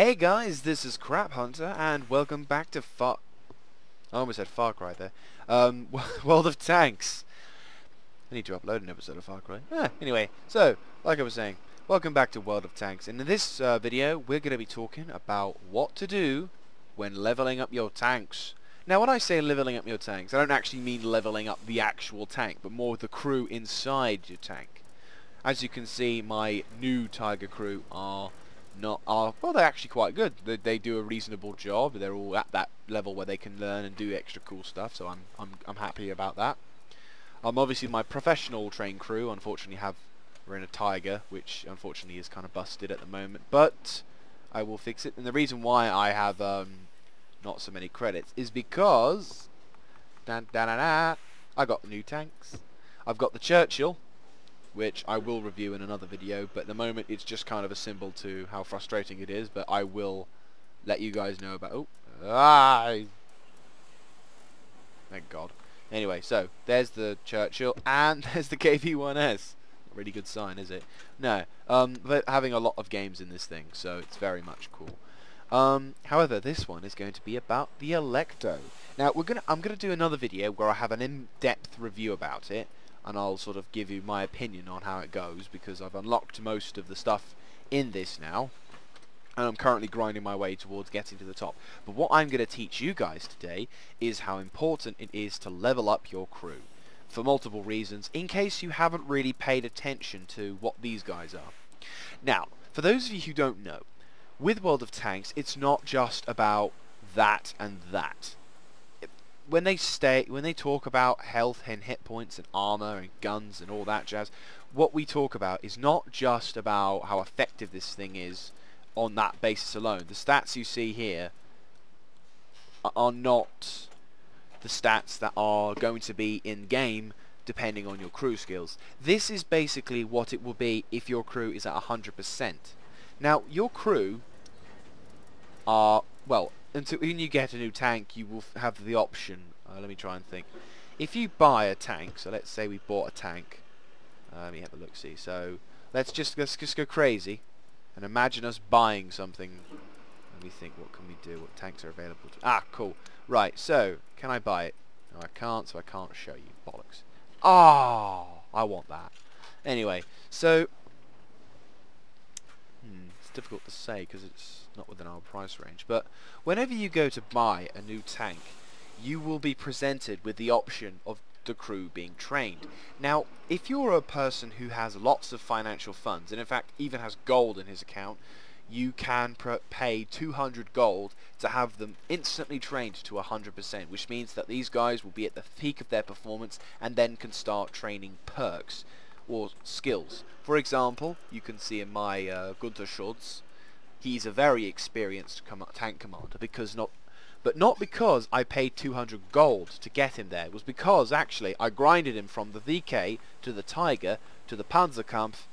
Hey guys, this is Craphunter, and welcome back to I almost said Far Cry there. World of Tanks. I need to upload an episode of Far Cry. Anyway, so, like I was saying, welcome back to World of Tanks. And in this video, we're going to be talking about what to do when leveling up your tanks. Now, when I say leveling up your tanks, I don't actually mean leveling up the actual tank, but more the crew inside your tank. As you can see, my new Tiger crew well, they're actually quite good. They do a reasonable job. They're all at that level where they can learn and do extra cool stuff, so I'm happy about that. Obviously my professional train crew unfortunately we're in a Tiger, which unfortunately is kind of busted at the moment, but I will fix it. And the reason why I have not so many credits is because I got new tanks. I've got the Churchill, which I will review in another video, but at the moment it's just kind of a symbol to how frustrating it is, but I will let you guys know about... Thank God. Anyway, so, there's the Churchill, and there's the KV-1S. Not really good sign, is it? No. But having a lot of games in this thing, so it's very much cool. However, this one is going to be about the Alecto. Now, I'm gonna do another video where I have an in-depth review about it, and I'll sort of give you my opinion on how it goes, because I've unlocked most of the stuff in this now, and I'm currently grinding my way towards getting to the top. But what I'm going to teach you guys today is how important it is to level up your crew, for multiple reasons, in case you haven't really paid attention to what these guys are. Now, for those of you who don't know, with World of Tanks, it's not just about that and that. When they talk about health and hit points and armor and guns and all that jazz, what we talk about is not just about how effective this thing is on that basis alone. The stats you see here are not the stats that are going to be in game depending on your crew skills. This is basically what it will be if your crew is at 100%. Now, your crew are, well, until when you get a new tank, you will have the option. Let me try and think. If you buy a tank, so let's say we bought a tank. Let me have a look. See. So let's just go crazy and imagine us buying something. Let me think. What can we do? What tanks are available? Cool. Right. So can I buy it? No, I can't. So I can't show you. Bollocks. I want that. Anyway, so it's difficult to say because it's not within our price range, but whenever you go to buy a new tank, you will be presented with the option of the crew being trained. Now, if you're a person who has lots of financial funds, and in fact even has gold in his account, you can pay 200 gold to have them instantly trained to 100%, which means that these guys will be at the peak of their performance and then can start training perks or skills. For example, you can see in my Gunther Schultz, he's a very experienced tank commander, but not because I paid 200 gold to get him there. It was because actually I grinded him from the VK to the Tiger to the Panzerkampf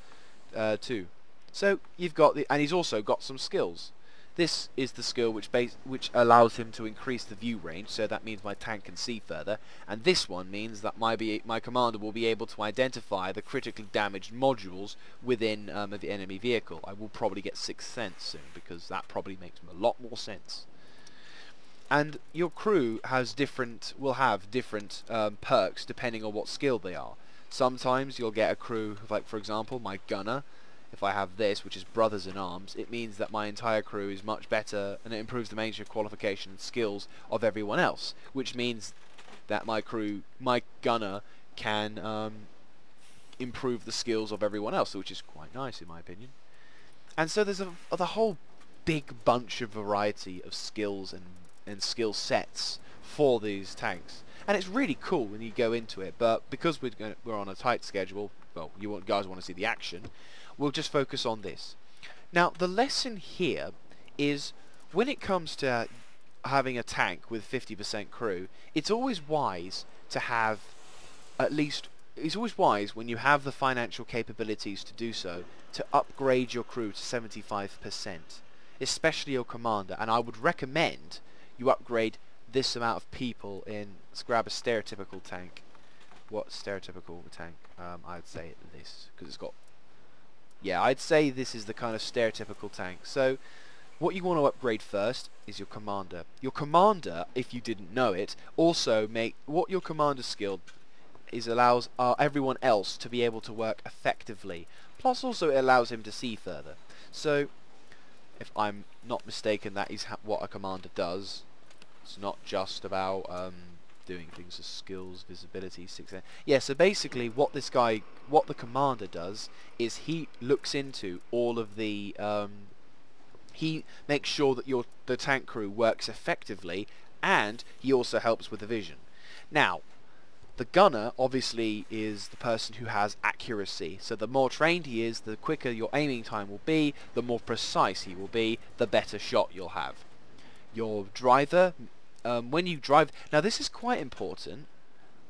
2. So you've got and he's also got some skills. This is the skill which allows him to increase the view range, so that means my tank can see further, and this one means that my commander will be able to identify the critically damaged modules within the enemy vehicle. I will probably get Sixth Sense soon, because that probably makes a lot more sense. And your crew will have different perks depending on what skill they are. Sometimes you'll get a crew, like for example my gunner. If I have this, which is Brothers in Arms, it means that my entire crew is much better, and it improves the major qualification and skills of everyone else, which means that my gunner can improve the skills of everyone else, which is quite nice in my opinion. And so there's a whole big bunch of variety of skills and skill sets for these tanks, and it's really cool when you go into it. But because we're on a tight schedule, well, you guys want to see the action, we'll just focus on this. Now, the lesson here is when it comes to having a tank with 50% crew, it's always wise to have it's always wise when you have the financial capabilities to do so, to upgrade your crew to 75%, especially your commander. And I would recommend you upgrade this amount of people in. Let's grab a stereotypical tank. What stereotypical tank? I'd say this, because it's got... Yeah, I'd say this is the kind of stereotypical tank. So, What you want to upgrade first is your commander. Your commander, if you didn't know it, also what your commander skill is allows everyone else to be able to work effectively. Plus also it allows him to see further. So if I'm not mistaken, that is what a commander does. It's not just about doing things as skills, visibility, 6. Yeah, so basically what the commander does is he looks into all of the he makes sure that the tank crew works effectively, and he also helps with the vision. Now, the gunner obviously is the person who has accuracy, so the more trained he is, the quicker your aiming time will be, the more precise he will be, the better shot you'll have. Your driver, when you drive, now this is quite important,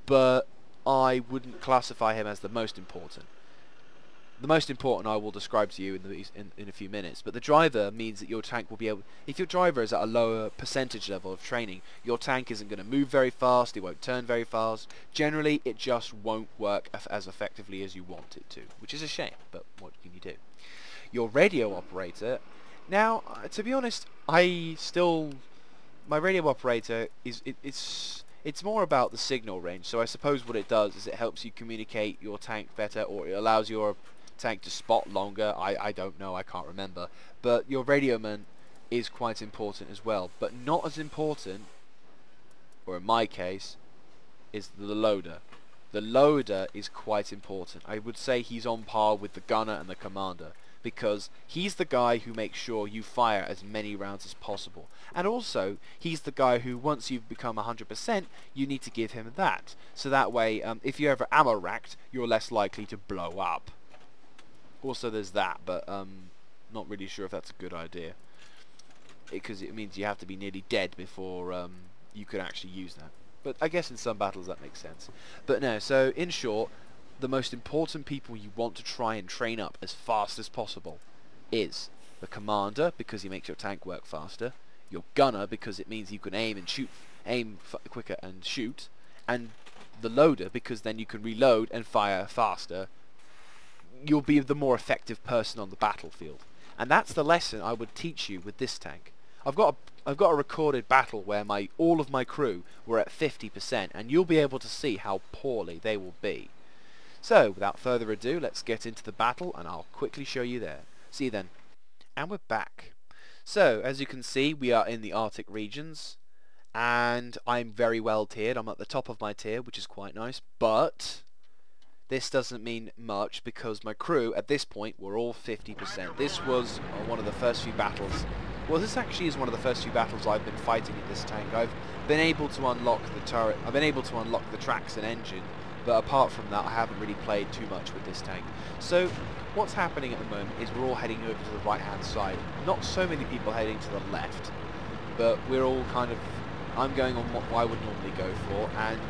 but I wouldn't classify him as the most important. The most important I will describe to you in a few minutes, but the driver means that your tank will be able, if your driver is at a lower percentage level of training, your tank isn't going to move very fast, it won't turn very fast. Generally it just won't work as effectively as you want it to, which is a shame, but what can you do? Your radio operator, now to be honest, my radio operator it's more about the signal range, so I suppose what it does is it helps you communicate your tank better, or it allows your tank to spot longer. I don't know, I can't remember, but your radio man is quite important as well, but not as important, or in my case, is the loader. The loader is quite important. I would say he's on par with the gunner and the commander, because he's the guy who makes sure you fire as many rounds as possible. And also, he's the guy who, once you've become 100%, you need to give him that. So that way, if you're ever ammo racked, you're less likely to blow up. Also there's that, but not really sure if that's a good idea, because it means you have to be nearly dead before you could actually use that. But I guess in some battles that makes sense. But no, so in short, the most important people you want to try and train up as fast as possible is the commander, because he makes your tank work faster, your gunner, because it means you can aim quicker and shoot, and the loader, because then you can reload and fire faster. You'll be the more effective person on the battlefield, and that's the lesson I would teach you with this tank. I've got a recorded battle where all of my crew were at 50%, and you'll be able to see how poorly they will be. So without further ado, let's get into the battle, and I'll quickly show you there. See you then. And we're back. So as you can see, we are in the Arctic regions, and I'm very well tiered. I'm at the top of my tier, which is quite nice, but this doesn't mean much because my crew at this point were all 50%. This was one of the first few battles. Well, this actually is one of the first few battles I've been fighting in this tank. I've been able to unlock the turret. I've been able to unlock the tracks and engine, but apart from that, I haven't really played too much with this tank. So what's happening at the moment is we're all heading over to the right-hand side. Not so many people heading to the left, but we're all kind of. I'm going on what I would normally go for, and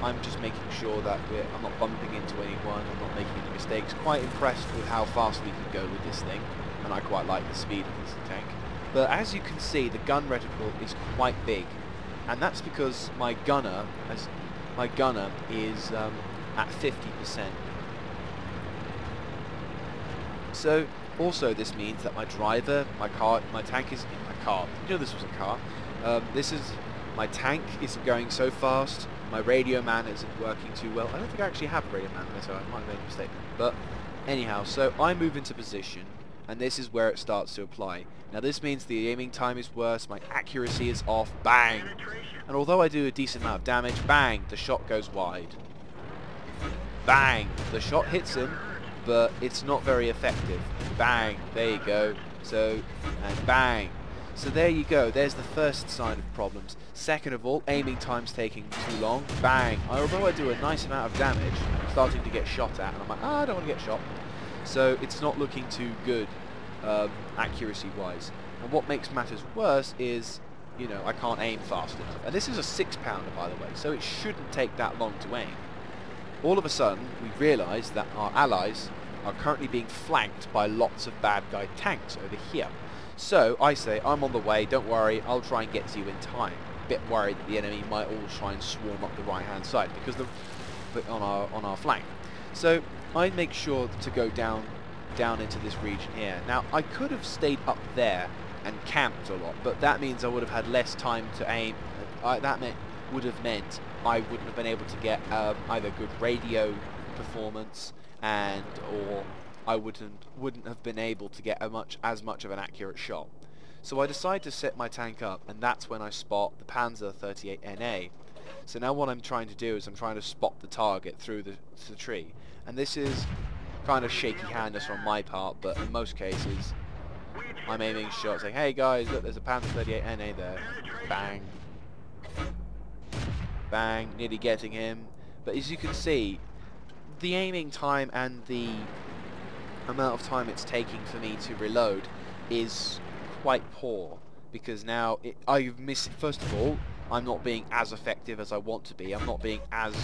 I'm just making sure that I'm not bumping into anyone, I'm not making any mistakes. Quite impressed with how fast we can go with this thing, and I quite like the speed of this tank. But as you can see, the gun reticle is quite big, and that's because my gunner is at 50%. So also this means that my driver, my tank is in my car. You know this was a car. My tank isn't going so fast. My radio man isn't working too well. I don't think I actually have a radio man, so I might have made a mistake. But anyhow, so I move into position, and this is where it starts to apply. Now this means the aiming time is worse, my accuracy is off, bang! And although I do a decent amount of damage, bang, the shot goes wide. Bang! The shot hits him, but it's not very effective. Bang! There you go. So, and bang! So there you go, there's the first sign of problems. Second of all, aiming time's taking too long. Bang! Although I do a nice amount of damage, I'm starting to get shot at, and I'm like, I don't want to get shot. So it's not looking too good, accuracy-wise. And what makes matters worse is, you know, I can't aim fast enough. And this is a 6-pounder, by the way, so it shouldn't take that long to aim. All of a sudden, we realise that our allies are currently being flanked by lots of bad guy tanks over here. So I say, I'm on the way, don't worry, I'll try and get to you in time. Bit worried that the enemy might all try and swarm up the right hand side because on our flank. So I make sure to go down into this region here. Now I could have stayed up there and camped a lot, but that means I would have had less time to aim. Would have meant I wouldn't have been able to get either good radio performance or I wouldn't have been able to get as much of an accurate shot. So I decide to set my tank up, and that's when I spot the Panzer 38NA. So now what I'm trying to do is I'm trying to spot the target through the tree, and this is kind of shaky-handedness on my part, but in most cases I'm aiming shots saying, hey guys, look, there's a Panzer 38NA there. Bang. Bang, nearly getting him. But as you can see, the aiming time and the amount of time it's taking for me to reload is quite poor, because now I've missed. First of all, I'm not being as effective as I want to be. I'm not being as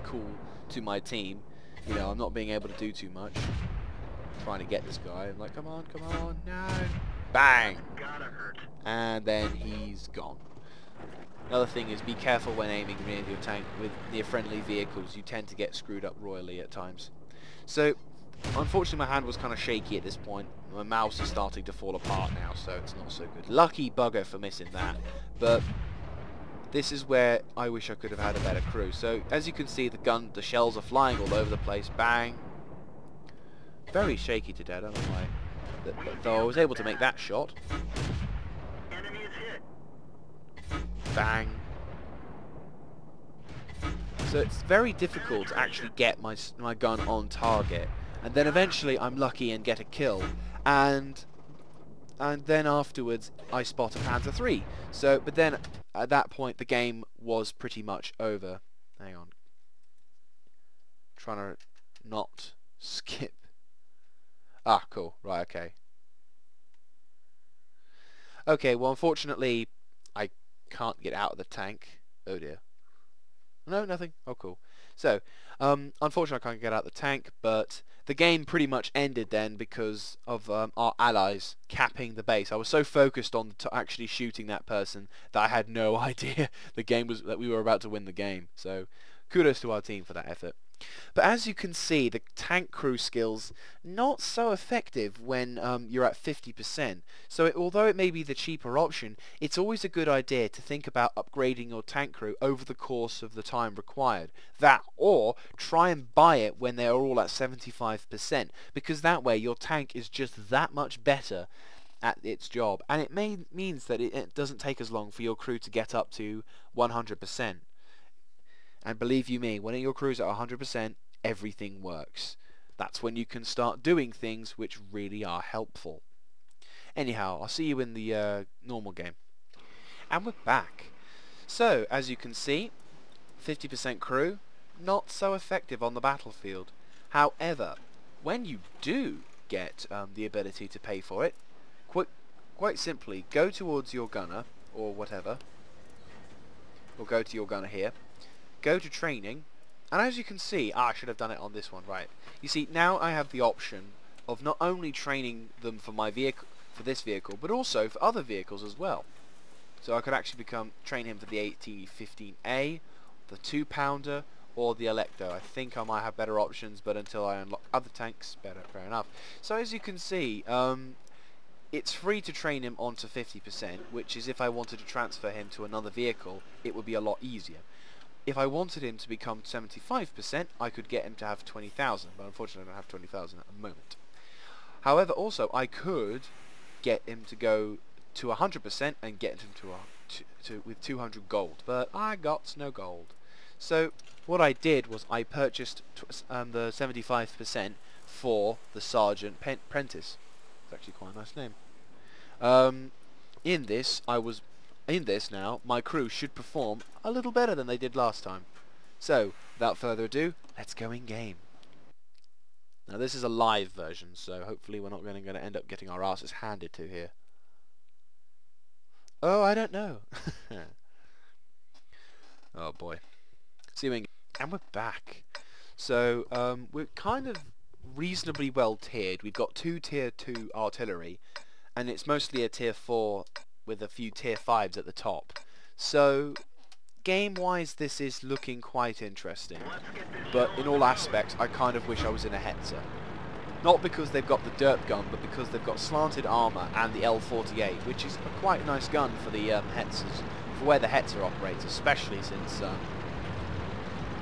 cool to my team. You know, I'm not being able to do too much. I'm trying to get this guy. I'm like, come on, no. Bang! And then he's gone. Another thing is, be careful when aiming near your tank with near friendly vehicles. You tend to get screwed up royally at times. So, unfortunately my hand was kind of shaky at this point. My mouse is starting to fall apart now, so it's not so good. Lucky bugger for missing that, but this is where I wish I could have had a better crew. So, as you can see, the shells are flying all over the place. Bang! Very shaky today, I don't know why. Though I was able to make that shot. Bang. So it's very difficult to actually get my gun on target, and then eventually I'm lucky and get a kill, and then afterwards I spot a Panzer III. So, but then at that point the game was pretty much over. Hang on. Trying to not skip. Ah, cool. Right, okay. Okay, well unfortunately I can't get out of the tank. Oh dear. No, nothing. Oh, cool. So, unfortunately I can't get out of the tank, but the game pretty much ended then because of our allies capping the base. I was so focused on actually shooting that person that I had no idea that we were about to win the game. So, kudos to our team for that effort. But as you can see, the tank crew skills not so effective when you're at 50%. So although it may be the cheaper option, it's always a good idea to think about upgrading your tank crew over the course of the time required. That, or try and buy it when they're all at 75%, because that way your tank is just that much better at its job, and it means that it doesn't take as long for your crew to get up to 100%. And believe you me, when your crew's at 100%, everything works. That's when you can start doing things which really are helpful. Anyhow, I'll see you in the normal game. And we're back. So, as you can see, 50% crew, not so effective on the battlefield. However, when you do get the ability to pay for it, quite simply, go towards your gunner, or whatever, or go to your gunner here, go to training, and as you can see, I should have done it on this one, right. You see, now I have the option of not only training them for my vehicle, for this vehicle, but also for other vehicles as well. So I could actually train him for the AT-15A, the 2-pounder, or the Alecto. I think I might have better options, but until I unlock other tanks, fair enough. So as you can see, it's free to train him onto 50%, which is if I wanted to transfer him to another vehicle, it would be a lot easier. If I wanted him to become 75%, I could get him to have 20,000, but unfortunately I don't have 20,000 at the moment. However, also, I could get him to go to 100% and get him with 200 gold, but I got no gold. So, what I did was I purchased the 75% for the Sergeant Prentice. It's actually quite a nice name. In this now, my crew should perform a little better than they did last time. So, without further ado, let's go in game. Now this is a live version, so hopefully we're not going to end up getting our asses handed to here. Oh, I don't know. Oh boy. See you in game. And we're back. So, we're kind of reasonably well tiered. We've got 2 tier 2 artillery, and it's mostly a tier 4 with a few tier 5s at the top. So, game-wise this is looking quite interesting, but in all aspects I kind of wish I was in a Hetzer. Not because they've got the dirt gun, but because they've got slanted armour and the L48, which is a quite nice gun for the Hetzers, for where the Hetzer operates, especially since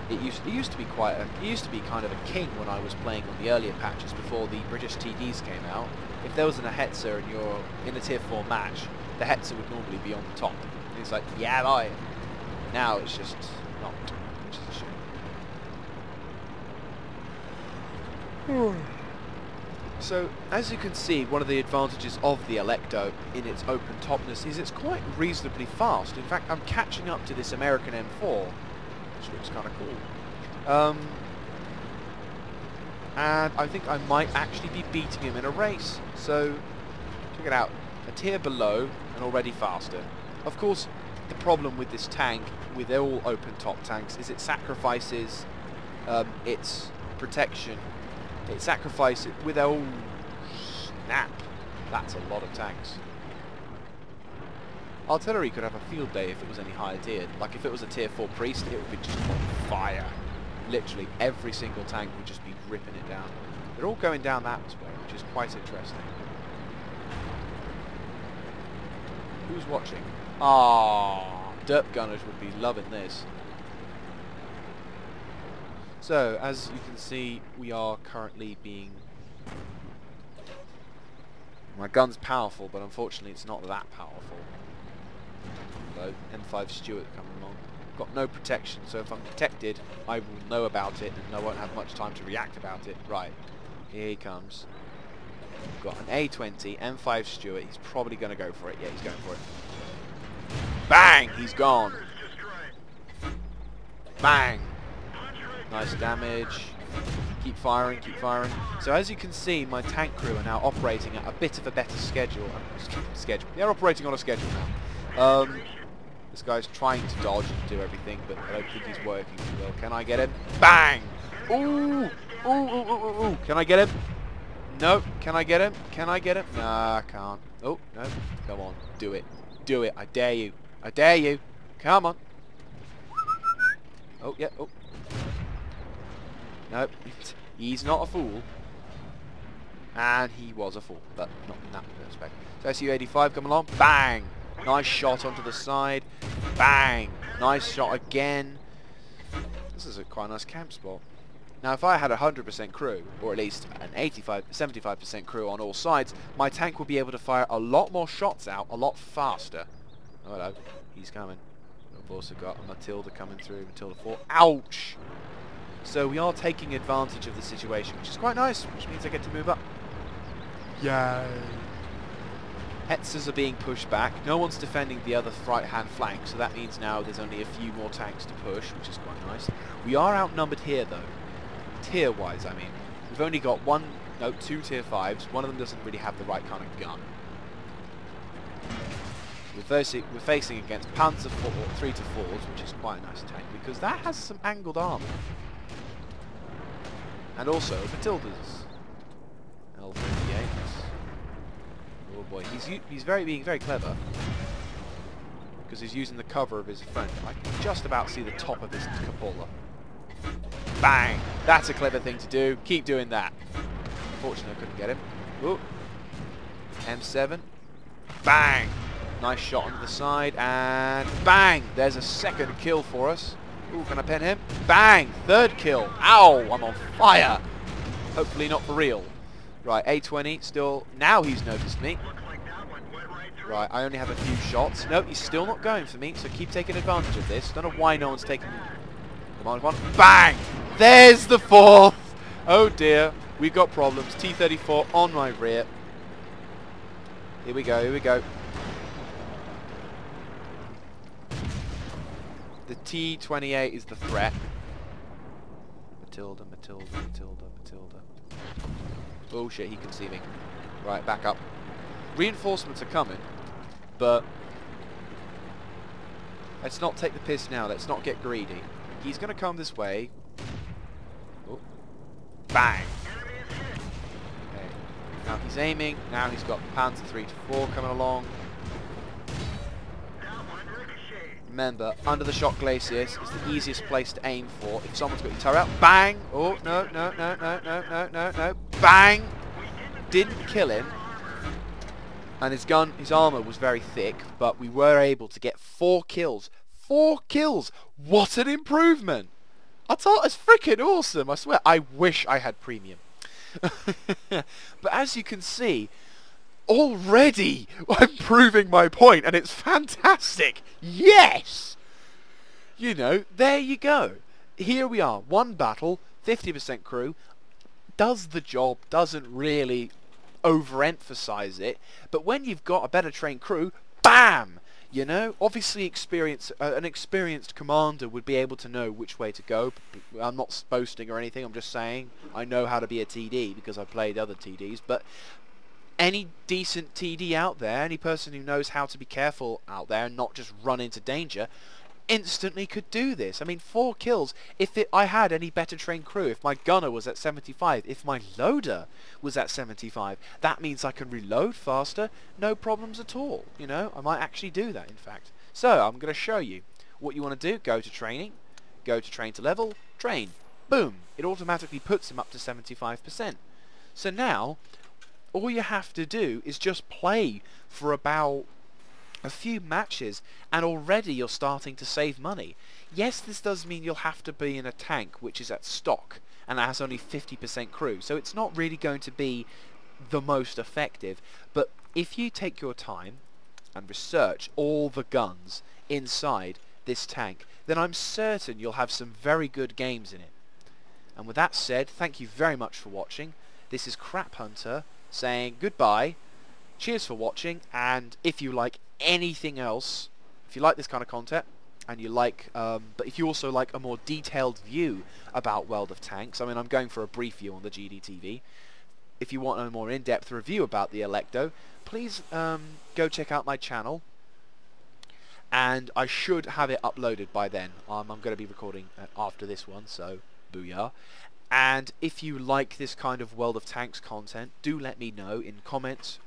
it used to be kind of a king when I was playing on the earlier patches before the British TDs came out. If there wasn't a Hetzer and you're in a tier 4 match, the Hetzer would normally be on the top. And it's like, yeah, boy. Now it's just not, which is a shame. So, as you can see, one of the advantages of the Alecto in its open topness is it's quite reasonably fast. In fact, I'm catching up to this American M4, which looks kind of cool. And I think I might actually be beating him in a race. So, check it out. A tier below and already faster. Of course, the problem with this tank, with all open top tanks, is it sacrifices its protection. It sacrifices it with oh snap. That's a lot of tanks. Artillery could have a field day if it was any higher tiered. Like if it was a tier 4 priest, it would be just on fire. Literally every single tank would just be ripping it down. They're all going down that way, which is quite interesting. Who's watching? Ah, dirt gunners would be loving this. So, as you can see, we are currently being... My gun's powerful, but unfortunately it's not that powerful. So, M5 Stuart coming along. Got no protection, so if I'm detected, I will know about it, and I won't have much time to react about it. Right, here he comes. We've got an A20, M5 Stuart. He's probably going to go for it. Yeah, he's going for it. Bang! He's gone. Bang! Nice damage. Keep firing, keep firing. So as you can see, my tank crew are now operating at a bit of a better schedule. They're operating on a schedule now. This guy's trying to dodge and do everything, but I don't think he's working too well. Can I get him? Bang! Ooh! Ooh, ooh, ooh, ooh, ooh. Can I get him? No. Can I get him? Can I get him? Nah, I can't. Oh, no. Come on. Do it. Do it. I dare you. I dare you. Come on. Oh, yeah. Oh. No, he's not a fool. And he was a fool, but not in that respect. So SU-85 come along. Bang! Nice shot onto the side. Bang! Nice shot again. This is a quite nice camp spot. Now if I had 100% crew, or at least an 75% crew on all sides, my tank would be able to fire a lot more shots out a lot faster. Oh, hello. He's coming. I've also got a Matilda coming through. Matilda 4. Ouch! So we are taking advantage of the situation, which is quite nice, which means I get to move up. Yay! Hetzers are being pushed back. No one's defending the other right-hand flank, so that means now there's only a few more tanks to push, which is quite nice. We are outnumbered here, though. Tier-wise, I mean. We've only got two tier 5s. One of them doesn't really have the right kind of gun. We're facing against Panzer 3 to 4s, which is quite a nice tank, because that has some angled armor. And also Matildas. L38. Oh boy, he's being very clever, because he's using the cover of his friend. I can just about see the top of his cupola. Bang! That's a clever thing to do. Keep doing that. Unfortunately, I couldn't get him. Ooh. M7. Bang! Nice shot onto the side, and bang! There's a second kill for us. Ooh, can I pen him? Bang! Third kill. Ow! I'm on fire. Hopefully not for real. Right, A20 still. Now he's noticed me. Right, I only have a few shots. Nope, he's still not going for me, so keep taking advantage of this. Don't know why no one's taking... Come on, come on. Bang! There's the fourth! Oh dear. We've got problems. T-34 on my rear. Here we go, here we go. The T-28 is the threat. Matilda, Matilda, Matilda, Matilda. Oh shit, he can see me. Right, back up. Reinforcements are coming, but let's not take the piss now. Let's not get greedy. He's going to come this way. Oh. Bang! Okay. Now he's aiming. Now he's got Panzer 3 to 4 coming along. Remember, under the shock glacis is the easiest place to aim for. If someone's got your turret out, bang! Oh, no, no, no, no, no, no, no, no. Bang! didn't kill him, and his armor was very thick, but we were able to get 4 kills. 4 kills! What an improvement! I thought it's freaking awesome, I swear. I wish I had premium. But as you can see, already I'm proving my point, and it's fantastic. Yes! You know, there you go. Here we are, 1 battle, 50% crew, does the job, doesn't really overemphasize it, but when you've got a better trained crew, BAM! You know, obviously an experienced commander would be able to know which way to go. I'm not boasting or anything, I'm just saying I know how to be a TD because I played other TDs, but any decent TD out there, any person who knows how to be careful out there and not just run into danger, instantly could do this. I mean, 4 kills. If I had any better trained crew, if my gunner was at 75, if my loader was at 75, that means I can reload faster, no problems at all. You know, I might actually do that, in fact. So, I'm going to show you what you want to do. Go to training, go to train to level, train. Boom! It automatically puts him up to 75%. So now, all you have to do is just play for about a few matches, and already you're starting to save money. Yes, this does mean you'll have to be in a tank which is at stock and that has only 50% crew, so it's not really going to be the most effective, but if you take your time and research all the guns inside this tank, then I'm certain you'll have some very good games in it. And with that said, thank you very much for watching. This is Craphunter saying goodbye. Cheers for watching, and if you like anything else, if you like this kind of content, and you like, but if you also like a more detailed view about World of Tanks, I mean, I'm going for a brief view on the GDTV. If you want a more in-depth review about the Alecto, please go check out my channel, and I should have it uploaded by then. I'm going to be recording after this one, so booyah. And if you like this kind of World of Tanks content, do let me know in comments,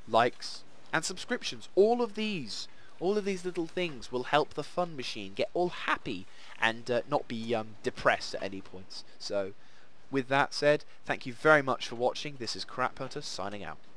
likes, and subscriptions. All of these little things will help the fun machine get all happy and not be depressed at any points. So with that said, thank you very much for watching. This is Craphunter signing out.